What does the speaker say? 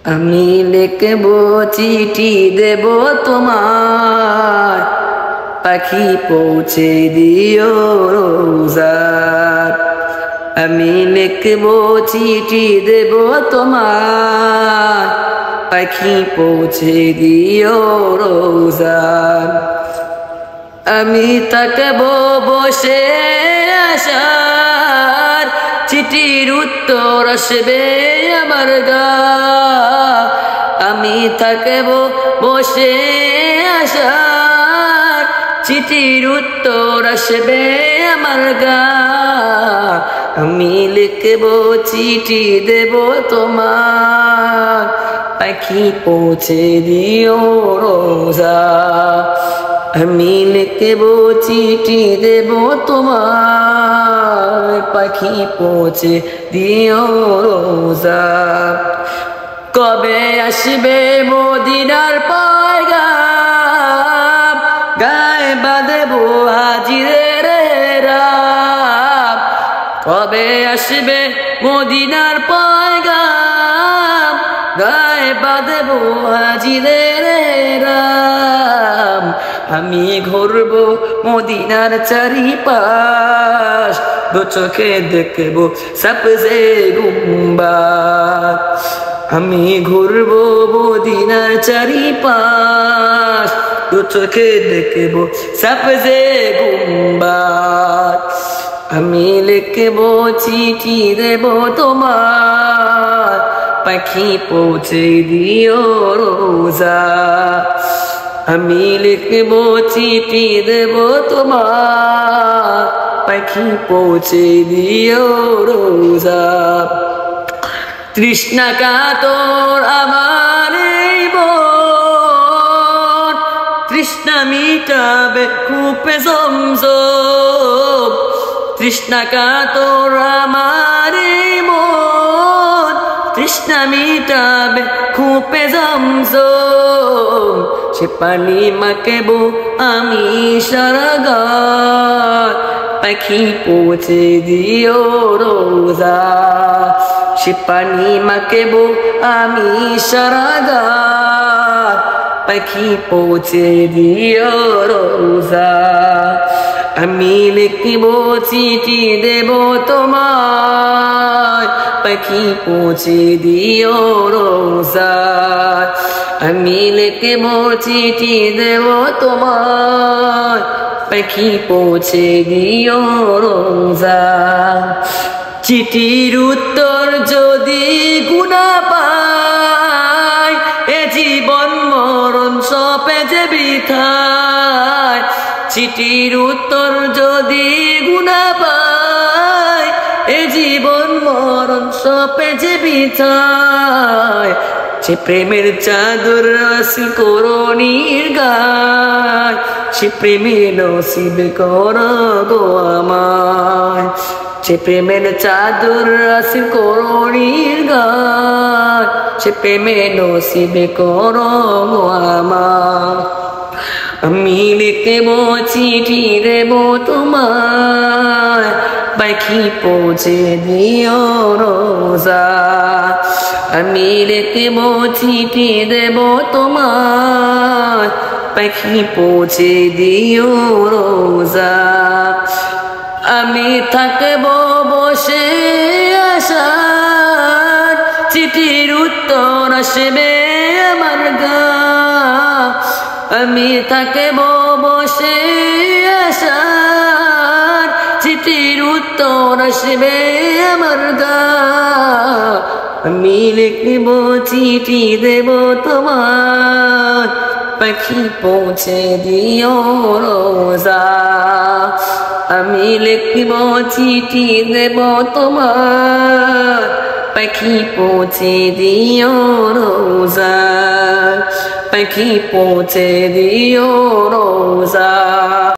আমি লিখবো চিঠি দেব তোমার, পাখি পৌঁছে দিও রোজার। আমি লিখবো চিঠি দেব তোমার, পাখি পৌঁছে দিও রোজার। আমি থাকবো বসে আশার, চিঠির উত্তর আসবে আমার গা। আমি থাকবো বসে আশার, চিঠির উত্তর আসবে আমার গা। আমি লিখবো চিঠি দেব তোমার, পাখি পৌঁছে দিও রোজা। আমি লিখবো চিঠি দেব তোমার, পাখি পৌঁছে দিও রোজা। কবে আসবে মদিনার পয়গাম, গায়ে বাঁধবো হাজিরের রাম। কবে আসবে মদিনার পয়গাম, গায়ে বাঁধবো হাজিরের রাম। আমি ঘুরবো মদিনার চারিপাশ, দু চোখে দেখবো সবজে গুম্বাদ। আমি ঘুরবো মদিনার চারিপাশ, দু চোখে দেখবো সবজে গুম্বাদ। আমি লিখবো চিঠি দেব তোমার, পাখি পৌঁছে দিও রোজা। আমি লিখবো চিঠি দেব তোমার, পাখি পৌঁছে দিও রোজা। তৃষ্ণা কাতর আমার এই মন, তৃষ্ণা মিটাবে কূপে জমজম। তৃষ্ণা কাতর আমার এই মন, তৃষ্ণা মিটাবে কূপে জমজম। সে পানি মাখবো আমি সারাগার, পাখি পৌঁছে দিও রোজা। সে পানি মাখবো আমি সারাগার, পাখি পৌঁছে দিও রোজা। আমি লিখবো চিঠি দেব তোমার, পাখি পৌঁছে দিও রোজা। আমি লিখবো চিঠি দেব তোমার, পাখি পৌঁছে দিও রোজা। চিঠির উত্তর যদি গুনা পায়, এ জীবন মরণ সপে যে বৃথায়। চিঠির উত্তর যদি গুনা পায়, এ জীবন মরণ সপে যে বৃথায়। সে প্রেমের চাদর আসি করণীর গায়, সে প্রেমের নসিব কর গো আমায়। সে প্রেমের চাদর আসি করণীর গায়, সে প্রেমের নসিব কর গো আমায়। আমি লিখবো চিঠি দেব তোমার, পাখি পৌঁছে দিও রোজা। আমি লিখবো চিঠি দেব তোমার, পাখি পৌঁছে দিও রোজা। আমি থাকবো বসে আশার, চিঠির উত্তর আসবে আমার গা। আমি থাকবো বসে আশার, চিঠির উত্তর আসবে আমার গা। আমি লিখবো চিঠি দেব তোমার, পাখি পৌঁছে দিও রোজা। আমি লিখবো চিঠি দেব তোমার, পাখি পৌঁছে দিও রোজা। পাখি পৌঁছে দিও রোজা।